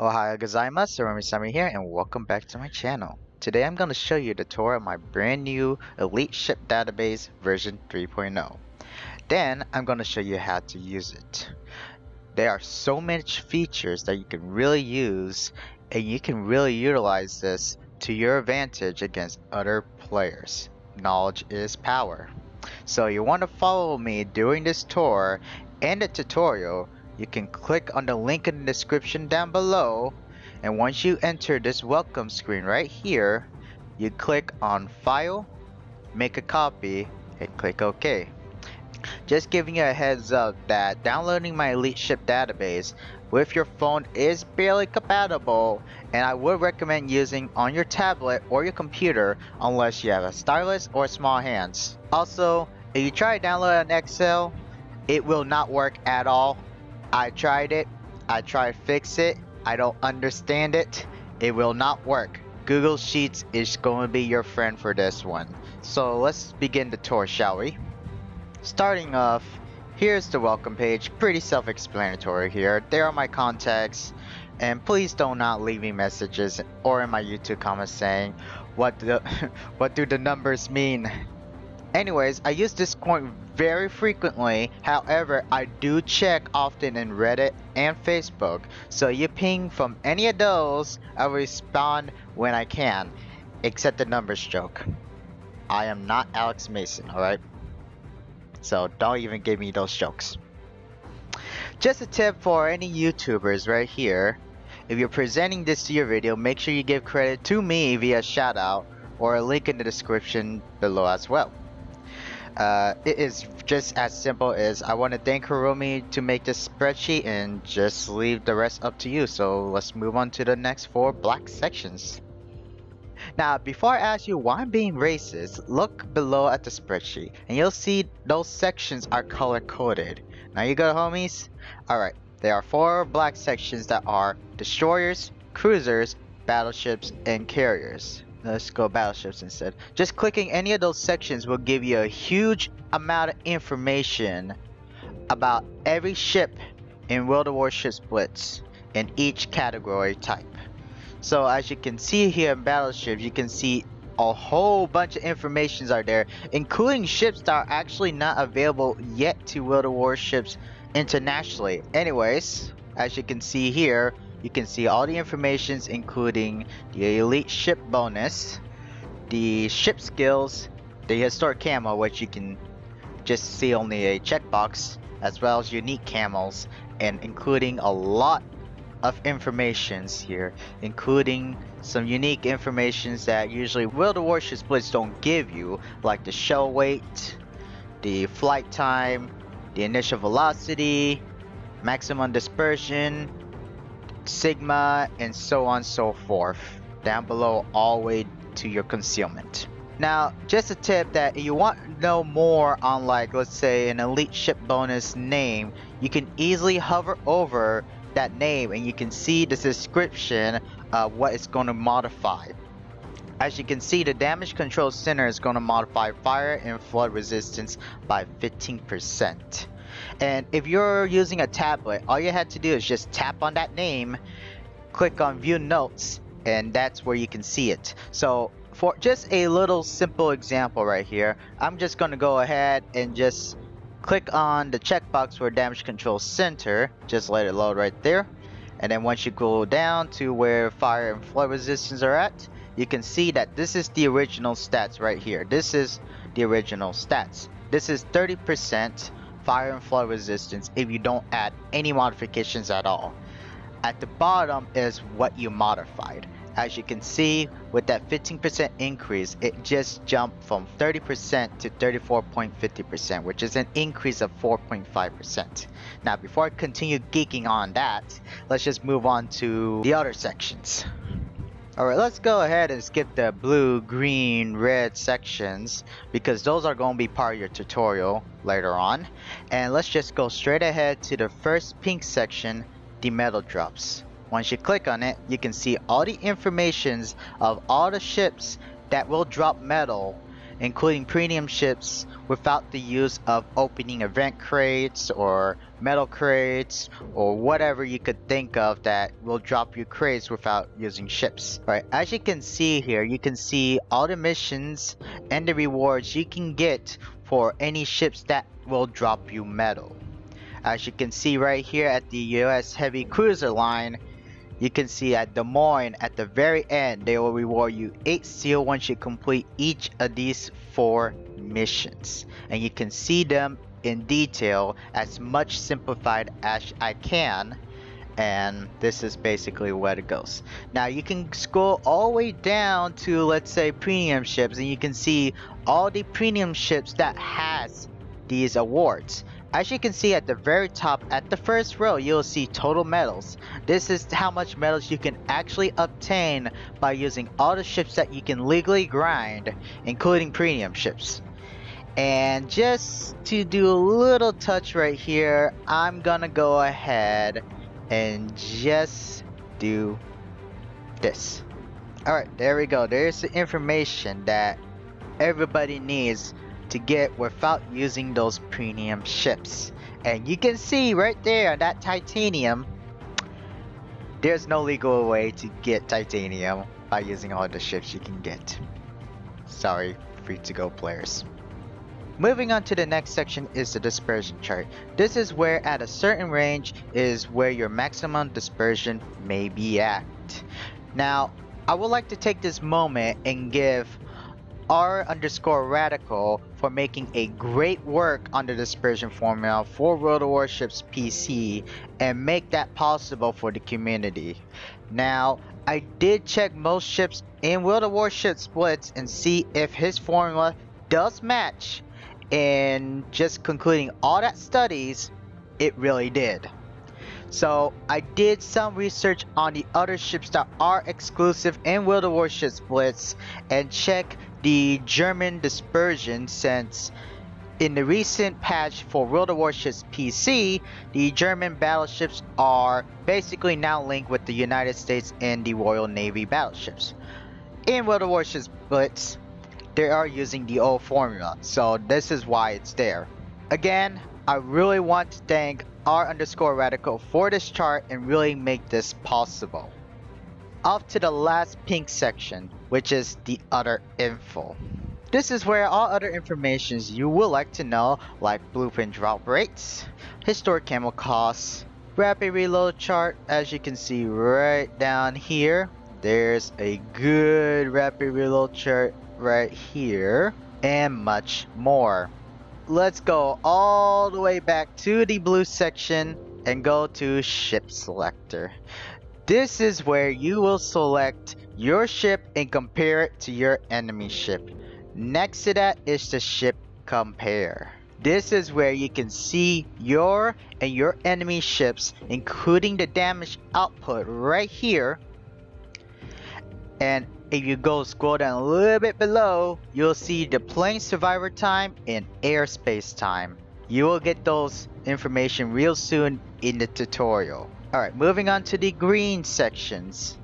Ohio gozaimasu, Sami here, and welcome back to my channel. Today I'm going to show you the tour of my brand new Elite Ship Database version 3.0. Then I'm going to show you how to use it. There are so many features that you can really use, and you can really utilize this to your advantage against other players. Knowledge is power. So you want to follow me during this tour and the tutorial. You can click on the link in the description down below, and once you enter this welcome screen right here, you click on File, make a copy, and click OK. Just giving you a heads up that downloading my Elite Ship database with your phone is barely compatible, and I would recommend using on your tablet or your computer unless you have a stylus or small hands. Also, if you try to download an Excel, it will not work at all. I tried it, I tried to fix it, I don't understand it, it will not work. Google Sheets is going to be your friend for this one. So let's begin the tour, shall we? Starting off, here's the welcome page, pretty self-explanatory here. There are my contacts, and please do not leave me messages or in my YouTube comments saying what do the numbers mean. Anyways, I use this coin very frequently. However, I do check often in Reddit and Facebook, so you ping from any of those, I will respond when I can, except the numbers joke. I am not Alex Mason, alright? So don't even give me those jokes. Just a tip for any YouTubers right here. If you're presenting this to your video, make sure you give credit to me via shoutout or a link in the description below as well. It is just as simple as I want to thank Hiroomi to make this spreadsheet and just leave the rest up to you. So let's move on to the next 4 black sections. Now, before I ask you why I'm being racist, look below at the spreadsheet and you'll see those sections are color coded. Now you go, homies? Alright, there are 4 black sections that are destroyers, cruisers, battleships, and carriers. Let's go battleships instead. Just clicking any of those sections will give you a huge amount of information about every ship in World of Warships Blitz in each category type. So as you can see here in battleships, you can see a whole bunch of informations are there, including ships that are actually not available yet to World of Warships internationally. Anyways, as you can see here, you can see all the informations including the elite ship bonus, the ship skills, the historic camo, which you can just see only a checkbox, as well as unique camos, and including a lot of informations here, including some unique informations that usually World of Warships Blitz don't give you, like the shell weight, the flight time, the initial velocity, maximum dispersion, sigma, and so on and so forth down below all the way to your concealment. Now, just a tip that if you want to know more on, like, let's say an elite ship bonus name, you can easily hover over that name and you can see the description of what it's going to modify. As you can see, the damage control center is going to modify fire and flood resistance by 15%. And if you're using a tablet, all you have to do is just tap on that name, click on view notes, and that's where you can see it. So for just a little simple example right here, I'm just going to go ahead and just click on the checkbox for damage control center, just let it load right there. And then once you go down to where fire and flood resistance are at, you can see that this is the original stats right here. This is the original stats. This is 30% fire and flood resistance if you don't add any modifications at all. At the bottom is what you modified. As you can see, with that 15% increase, it just jumped from 30% to 34.50%, which is an increase of 4.5%. Now, before I continue geeking on that, let's just move on to the other sections. Alright, let's go ahead and skip the blue, green, red sections because those are going to be part of your tutorial later on. And let's just go straight ahead to the first pink section, the medal drops. Once you click on it, you can see all the informations of all the ships that will drop medal, including premium ships, without the use of opening event crates or metal crates or whatever you could think of that will drop you crates without using ships. Alright, as you can see here, you can see all the missions and the rewards you can get for any ships that will drop you metal. As you can see right here at the US Heavy Cruiser line, you can see at Des Moines at the very end, they will reward you 8 steel once you complete each of these 4 missions. And you can see them in detail as much simplified as I can. And this is basically where it goes. Now you can scroll all the way down to, let's say, premium ships, and you can see all the premium ships that has these awards. As you can see at the very top, at the first row, you'll see total medals. This is how much medals you can actually obtain by using all the ships that you can legally grind, including premium ships. And just to do a little touch right here, I'm gonna go ahead and just do this. Alright, there we go. There's the information that everybody needs to get without using those premium ships. And you can see right there, that titanium, there's no legal way to get titanium by using all the ships you can get. Sorry, free-to-go players. Moving on to the next section is the dispersion chart. This is where at a certain range is where your maximum dispersion may be at. Now, I would like to take this moment and give R_Radical for making a great work on the dispersion formula for World of Warships PC and make that possible for the community. Now, I did check most ships in World of Warships splits and see if his formula does match, and just concluding all that studies, it really did. So I did some research on the other ships that are exclusive in World of Warships splits and check the German dispersion, since in the recent patch for World of Warships PC, the German battleships are basically now linked with the United States and the Royal Navy battleships. In World of Warships splits, they are using the old formula, so this is why it's there. Again, I really want to thank R_Radical for this chart and really make this possible. Off to the last pink section, which is the other info. This is where all other informations you would like to know, like blueprint drop rates, historic camo costs, rapid reload chart. As you can see right down here, there's a good rapid reload chart right here, and much more. Let's go all the way back to the blue section and go to ship selector. This is where you will select your ship and compare it to your enemy ship. Next to that is the ship compare. This is where you can see your and your enemy ships, including the damage output right here. And if you go scroll down a little bit below, you'll see the plane survivor time and airspace time. You will get those information real soon in the tutorial. Alright, moving on to the green sections.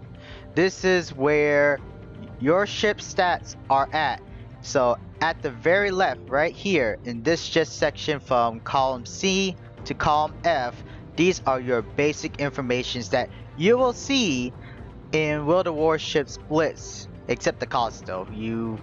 This is where your ship stats are at. So at the very left right here in this just section from column C to column F, these are your basic informations that you will see in World of Warships splits, except the cost though. You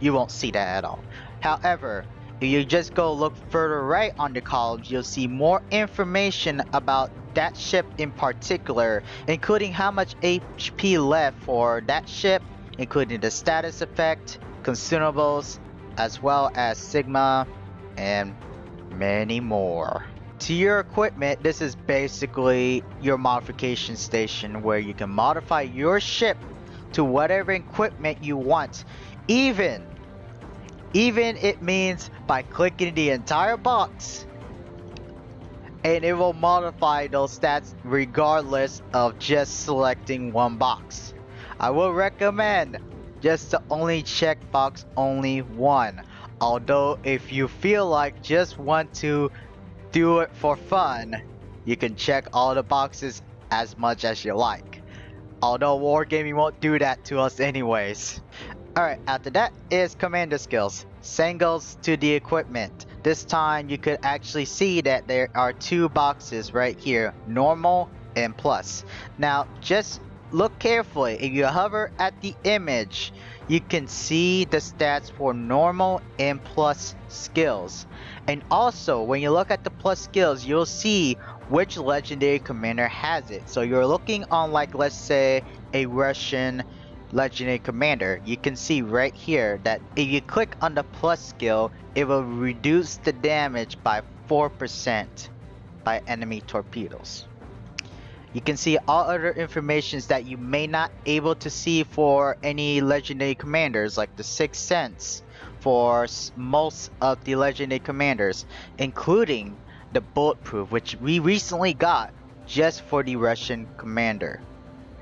won't see that at all. However, if you just go look further right on the columns, you'll see more information about that ship in particular, including how much HP left for that ship, including the status effect, consumables, as well as Sigma, and many more. To your equipment, this is basically your modification station where you can modify your ship to whatever equipment you want. Even it means by clicking the entire box, and it will modify those stats regardless of just selecting one box. I will recommend just to only check box only one. Although if you feel like just want to do it for fun, you can check all the boxes as much as you like. Although Wargaming won't do that to us anyways. Alright, after that is commander skills. Same goes to the equipment. This time you could actually see that there are two boxes right here, normal and plus. Now just look carefully. If you hover at the image, you can see the stats for normal and plus skills. And also when you look at the plus skills, you'll see which legendary commander has it. So you're looking on, like, let's say a Russian legendary commander. You can see right here that if you click on the plus skill, it will reduce the damage by 4% by enemy torpedoes. You can see all other informations that you may not able to see for any legendary commanders, like the Sixth Sense for most of the legendary commanders, including the bulletproof, which we recently got just for the Russian commander.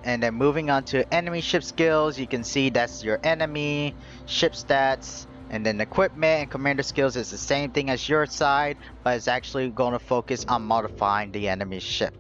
And then moving on to enemy ship skills, you can see that's your enemy ship stats, and then equipment and commander skills is the same thing as your side, but it's actually going to focus on modifying the enemy ship.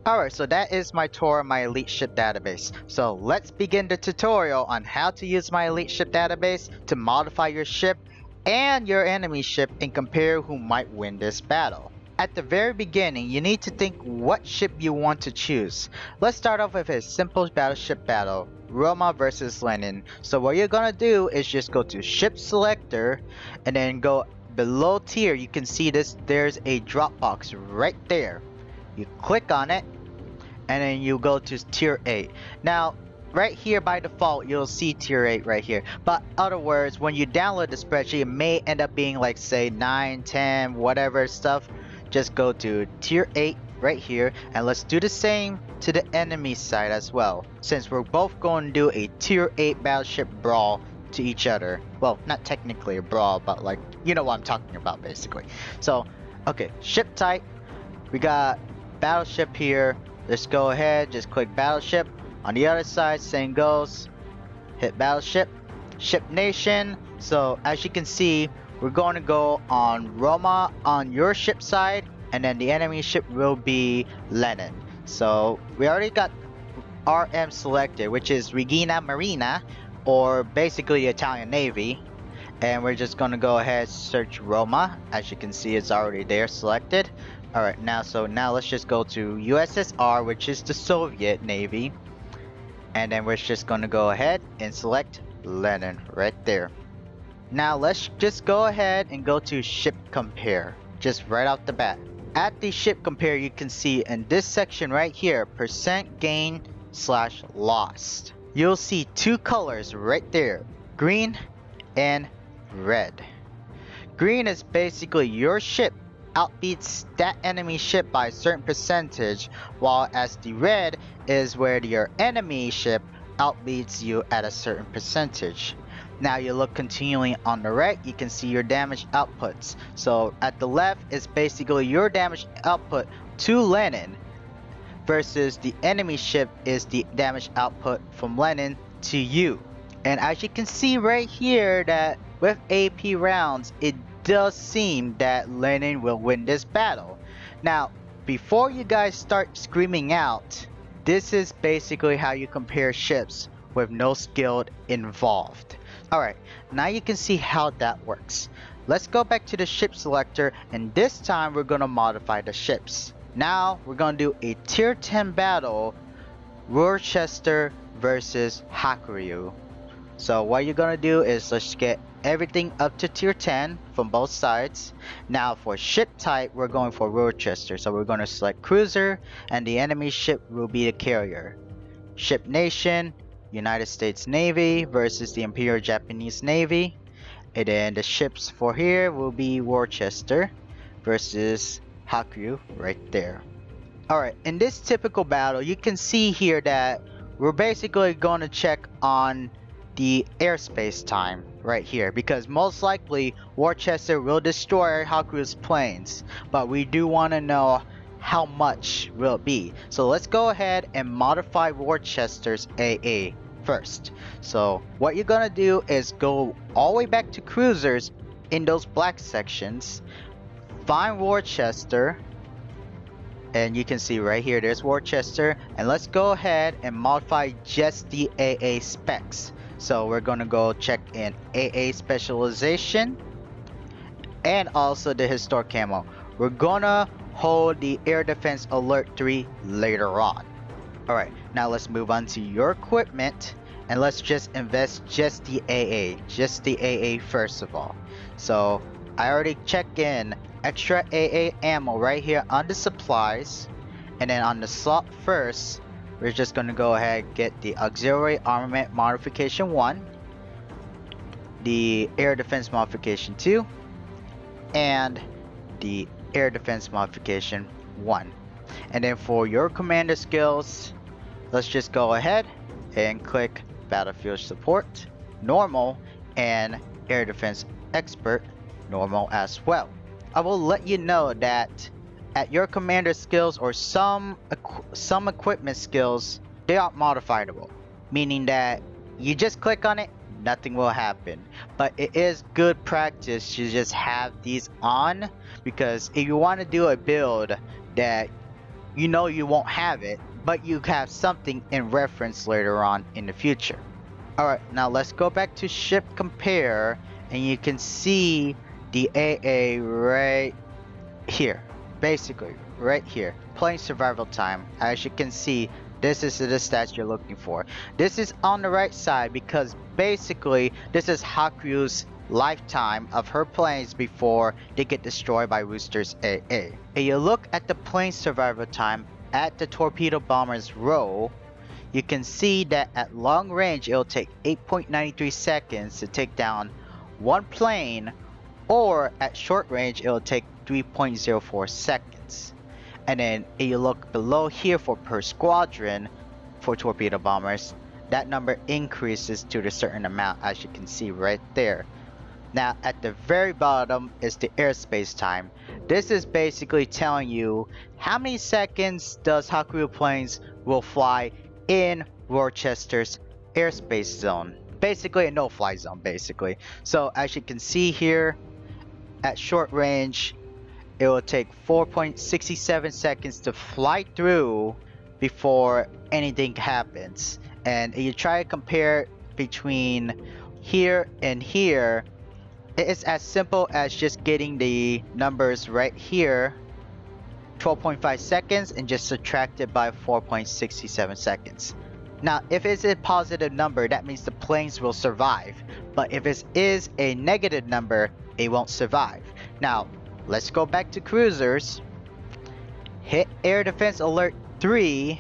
Alright, so that is my tour of my elite ship database. So let's begin the tutorial on how to use my elite ship database to modify your ship and your enemy ship and compare who might win this battle. At the very beginning, you need to think what ship you want to choose. Let's start off with a simple battleship battle, Roma versus Lenin. So what you're gonna do is just go to ship selector and then go below tier. You can see this, there's a drop box right there. You click on it and then you go to tier 8. Now right here by default you'll see tier 8 right here, but other words, when you download the spreadsheet, it may end up being like say 9, 10, whatever stuff. Just go to tier 8 right here, and let's do the same to the enemy side as well, since we're both going to do a tier 8 battleship brawl to each other. Well, not technically a brawl, but like, you know what I'm talking about basically. So okay, ship type, we got battleship here. Let's go ahead, just click battleship. On the other side, same goes, hit battleship. Ship nation, so as you can see, we're going to go on Roma on your ship side, and then the enemy ship will be Lenin. So we already got RM selected, which is Regina Marina, or basically Italian Navy. And we're just going to go ahead search Roma. As you can see, it's already there selected. Alright, now let's just go to USSR, which is the Soviet Navy. And then we're just going to go ahead and select Lenin right there. Now let's just go ahead and go to ship compare, just right off the bat. At the ship compare, you can see in this section right here, percent gain / lost. You'll see two colors right there, green and red. Green is basically your ship outbeats that enemy ship by a certain percentage, while as the red is where your enemy ship outbeats you at a certain percentage. Now you look continually on the right, you can see your damage outputs. So at the left is basically your damage output to Lenin, versus the enemy ship is the damage output from Lenin to you. And as you can see right here, that with AP rounds, it does seem that Lenin will win this battle. Now before you guys start screaming out, this is basically how you compare ships with no skill involved. Alright, now you can see how that works. Let's go back to the ship selector, and this time we're going to modify the ships. Now we're going to do a tier 10 battle, Worcester versus Hakuryu. So what you're going to do is let's get everything up to tier 10 from both sides. Now for ship type, we're going for Worcester. So we're going to select cruiser, and the enemy ship will be the carrier. Ship nation, United States Navy versus the Imperial Japanese Navy. And then the ships for here will be Worcester versus Hakuryu right there. Alright, in this typical battle, you can see here that we're basically going to check on the airspace time right here, because most likely Worcester will destroy Hakuryu's planes, but we do want to know how much will it be. So let's go ahead and modify Worcester's AA first. So what you're gonna do is go all the way back to cruisers in those black sections, find Worcester, and you can see right here there's Worcester, and let's go ahead and modify just the AA specs. So we're gonna go check in AA specialization and also the historic camo. We're gonna hold the air defense alert 3 later on. Alright, now let's move on to your equipment and let's just invest just the AA first of all. So I already checked in extra AA ammo right here on the supplies, and then on the slot first we're just gonna go ahead and get the auxiliary armament modification 1, the air defense modification 2, and the air defense modification 1. And then for your commander skills, let's just go ahead and click battlefield support normal and air defense expert normal as well. I will let you know that at your commander skills or some equipment skills, they are modifiable, meaning that you just click on it, nothing will happen. But it is good practice to just have these on, because if you want to do a build that you know you won't have it, but you have something in reference later on in the future. Alright, now let's go back to ship compare, and you can see the AA right here. Basically, right here. Plane survival time. As you can see, this is the stats you're looking for. This is on the right side because basically this is Haku's lifetime of her planes before they get destroyed by Rooster's AA. If you look at the plane survival time at the torpedo bomber's row, you can see that at long range it'll take 8.93 seconds to take down one plane, or at short range it'll take 3.04 seconds. And then if you look below here for per squadron for torpedo bombers, that number increases to a certain amount, as you can see right there. Now at the very bottom is the airspace time. This is basically telling you how many seconds does Haku planes will fly in Rochester's airspace zone. Basically a no-fly zone basically. So as you can see here, at short range it will take 4.67 seconds to fly through before anything happens. And if you try to compare between here and here, it's as simple as just getting the numbers right here, 12.5 seconds, and just subtract it by 4.67 seconds. Now if it's a positive number, that means the planes will survive, but if it is a negative number, it won't survive. Now let's go back to cruisers, hit air defense alert 3,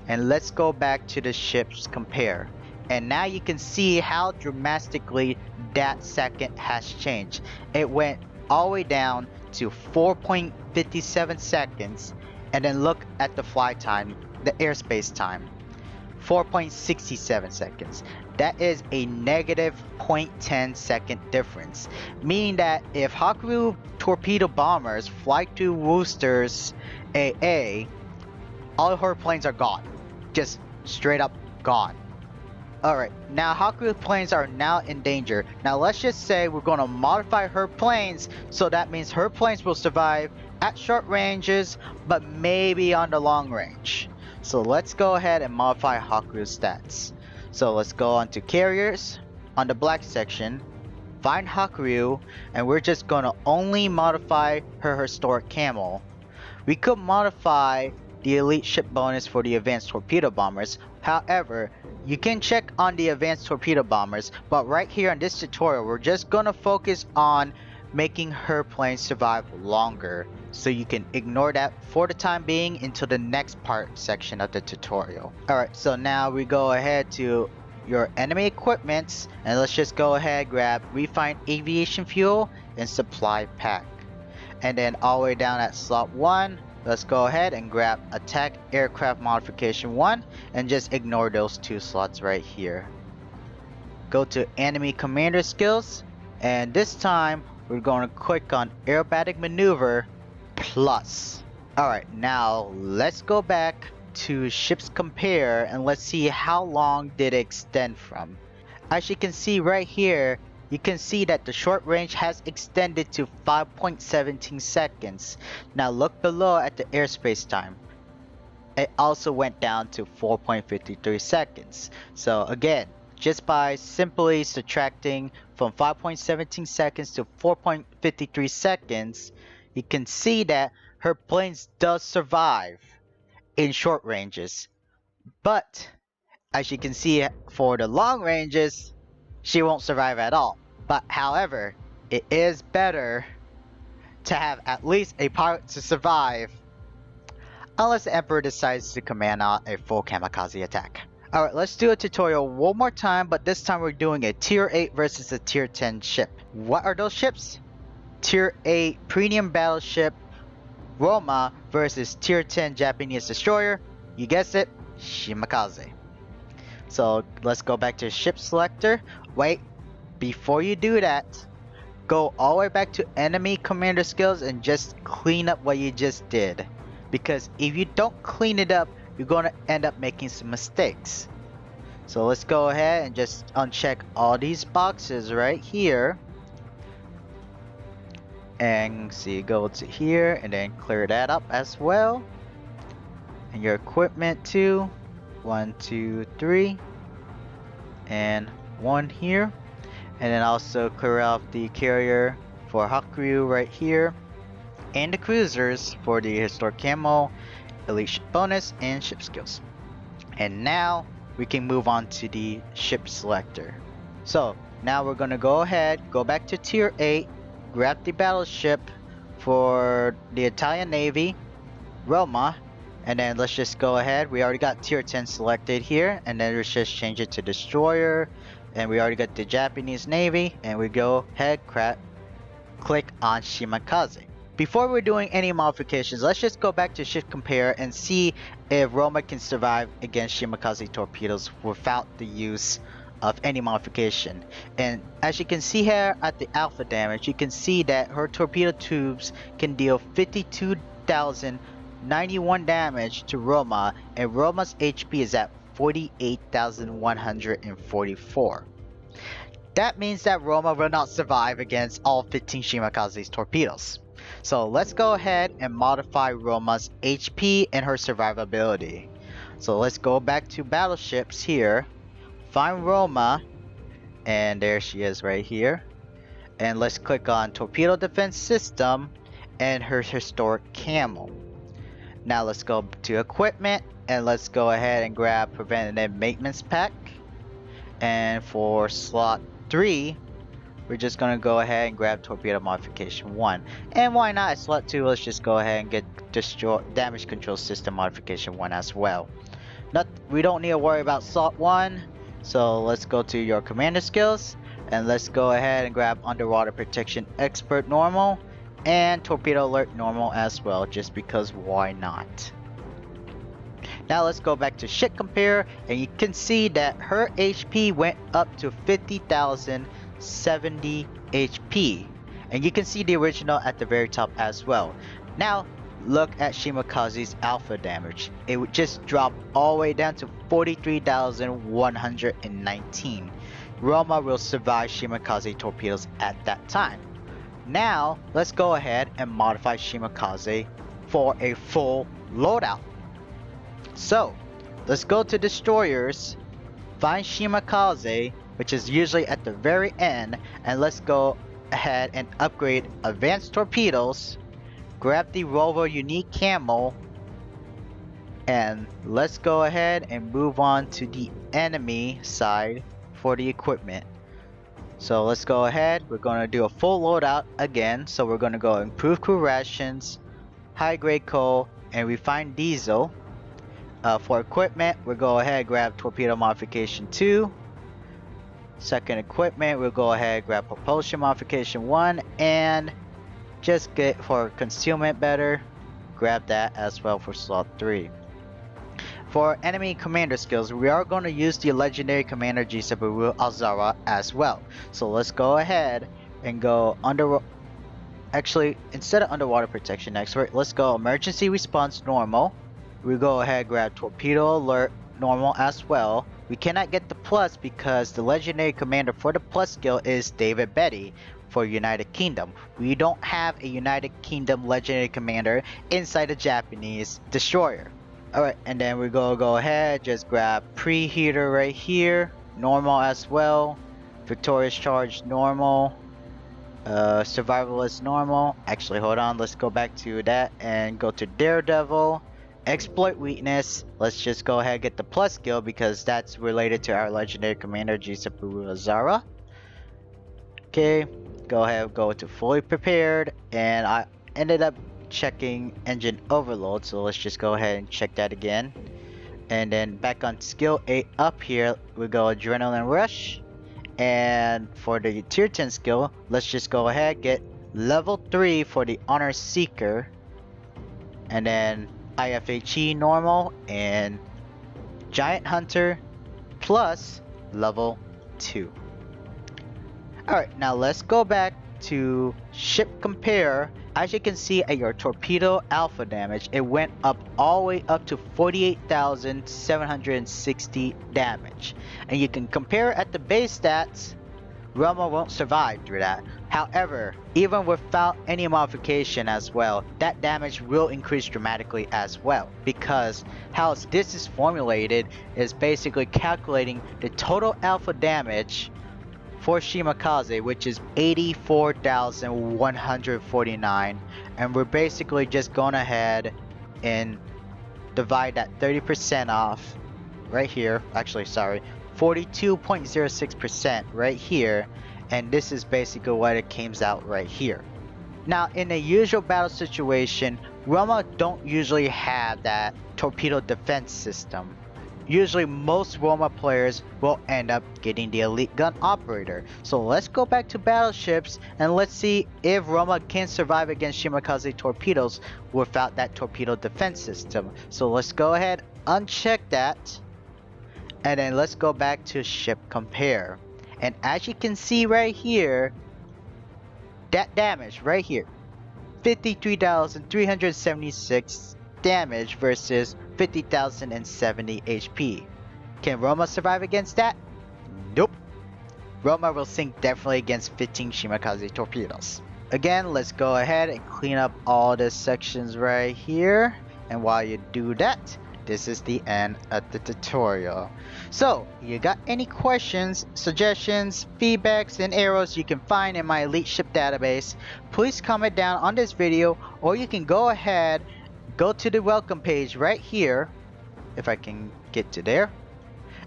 and let's go back to the ships compare. And now you can see how dramatically that second has changed. It went all the way down to 4.57 seconds, and then look at the fly time, the airspace time, 4.67 seconds. That is a negative 0.10 second difference, meaning that if Haku torpedo bombers fly to Worcester's AA, all her planes are gone, just straight up gone. Alright, now Haku planes are now in danger. Now let's just say we're going to modify her planes, so that means her planes will survive at short ranges, but maybe on the long range. So let's go ahead and modify Haku's stats. So let's go on to carriers, on the black section, find Haku, and we're just going to only modify her historic camo. We could modify the elite ship bonus for the advanced torpedo bombers. However, you can check on the advanced torpedo bombers, but right here in this tutorial we're just gonna focus on making her plane survive longer, so you can ignore that for the time being until the next part section of the tutorial. Alright, so now we go ahead to your enemy equipments, and let's just go ahead, grab refined aviation fuel and supply pack, and then all the way down at slot 1, let's go ahead and grab attack aircraft modification 1 and just ignore those two slots right here. Go to enemy commander skills, and this time we're going to click on aerobatic maneuver plus. Alright, now let's go back to ships compare and let's see how long did it extend from. As you can see right here, you can see that the short range has extended to 5.17 seconds. Now look below at the airspace time. It also went down to 4.53 seconds. So again, just by simply subtracting from 5.17 seconds to 4.53 seconds, you can see that her planes does survive in short ranges. But as you can see for the long ranges, she won't survive at all. But however, it is better to have at least a pilot to survive unless the Emperor decides to command out a full kamikaze attack. Alright, let's do a tutorial one more time, but this time we're doing a tier 8 versus a tier 10 ship. What are those ships? Tier 8 premium battleship Roma versus tier 10 Japanese destroyer. You guessed it, Shimakaze. So let's go back to ship selector. Wait, before you do that, go all the way back to enemy commander skills and just clean up what you just did. Because if you don't clean it up, you're going to end up making some mistakes. So let's go ahead and just uncheck all these boxes right here. And see, go to here and then clear that up as well. And your equipment too. 1, 2, 3. And 1 here. And then also clear off the carrier for Hakuryu right here. And the cruisers for the historic camo, elite ship bonus, and ship skills. And now we can move on to the ship selector. So now we're gonna go ahead, go back to tier 8, grab the battleship for the Italian Navy, Roma, and then let's just go ahead. We already got tier 10 selected here, and then let's just change it to destroyer. And we already got the Japanese Navy, and we go ahead, click on Shimakaze. Before we're doing any modifications, let's just go back to ship compare and see if Roma can survive against Shimakaze torpedoes without the use of any modification. And as you can see here at the alpha damage, you can see that her torpedo tubes can deal 52,091 damage to Roma, and Roma's HP is at 48,144. That means that Roma will not survive against all 15 Shimakaze's torpedoes. So let's go ahead and modify Roma's HP and her survivability. So let's go back to battleships here, find Roma, and there she is right here. And let's click on torpedo defense system and her historic camo. Now let's go to equipment and let's go ahead and grab preventative maintenance pack. And for slot 3, we're just gonna go ahead and grab torpedo modification 1. And why not at slot 2, let's just go ahead and get damage control system modification 1 as well. We don't need to worry about slot 1. So let's go to your commander skills and let's go ahead and grab underwater protection expert normal and torpedo alert normal as well, just because why not. Now let's go back to ship compare, and you can see that her HP went up to 50,070 HP, and you can see the original at the very top as well. Now look at Shimakaze's alpha damage. It would just drop all the way down to 43,119. Roma will survive Shimakaze torpedoes at that time. Now let's go ahead and modify Shimakaze for a full loadout. So let's go to destroyers, find Shimakaze, which is usually at the very end, and let's go ahead and upgrade advanced torpedoes, grab the Rover unique camo, and let's go ahead and move on to the enemy side for the equipment. So let's go ahead, we're going to do a full loadout again. So we're going to go improve crew rations, high grade coal, and refine diesel. For equipment, we'll go ahead grab torpedo modification 2. Second equipment, we'll go ahead grab propulsion modification 1, and just get for concealment better, grab that as well for slot 3. For enemy commander skills, we are going to use the legendary commander Jisabu Azawa as well. So let's go ahead and go instead of underwater protection expert, let's go emergency response normal. We go ahead grab torpedo alert normal as well. We cannot get the plus because the legendary commander for the plus skill is David Betty for United Kingdom. We don't have a United Kingdom legendary commander inside the Japanese destroyer. Alright, and then we go ahead, just grab preheater right here. normal as well. Victorious charge, normal. Survivalist, normal. Actually, hold on, let's go back to that and go to Daredevil. Exploit weakness, let's just go ahead and get the plus skill because that's related to our legendary commander Giuseppe Zara. Okay, go ahead, go to fully prepared, and I ended up checking engine overload, so let's just go ahead and check that again. And then back on skill 8 up here, we go adrenaline rush. And for the tier 10 skill, let's just go ahead, get level 3 for the honor seeker. And then IFHE normal and giant hunter plus level 2. Alright, now let's go back to ship compare. As you can see at your torpedo alpha damage, it went up all the way up to 48,760 damage. And you can compare at the base stats, Roma won't survive through that. However, even without any modification as well, that damage will increase dramatically as well. Because how this is formulated is basically calculating the total alpha damage for Shimakaze, which is 84,149, and we're basically just going ahead and divide that 30% off right here. Actually, sorry, 42.06% right here, and this is basically what it comes out right here. Now, in a usual battle situation, Roma don't usually have that torpedo defense system. Usually most Roma players will end up getting the elite gun operator. So let's go back to Battleships and let's see if Roma can survive against Shimakaze torpedoes without that torpedo defense system. So let's go ahead, uncheck that, and then let's go back to ship compare. And as you can see right here, that damage right here, 53,376 damage versus 50,070 HP. Can Roma survive against that? Nope. Roma will sink definitely against 15 Shimakaze torpedoes. Again, let's go ahead and clean up all the sections right here. And while you do that, this is the end of the tutorial. So, you got any questions, suggestions, feedbacks, and arrows you can find in my elite ship database, please comment down on this video, or you can go ahead, go to the welcome page right here, if I can get to there,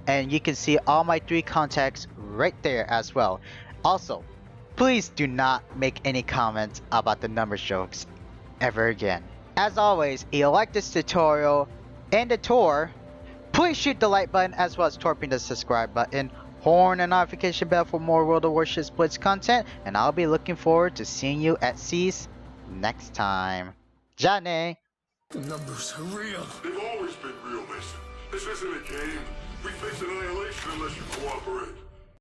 and you can see all my 3 contacts right there as well. Also, please do not make any comments about the number jokes ever again. As always, if you like this tutorial and the tour, please shoot the like button as well as torping the subscribe button, horn and notification bell for more World of Warships Blitz content, and I'll be looking forward to seeing you at seas next time. Jane! The numbers are real. They've always been real, Mason. This isn't a game. We face annihilation unless you cooperate.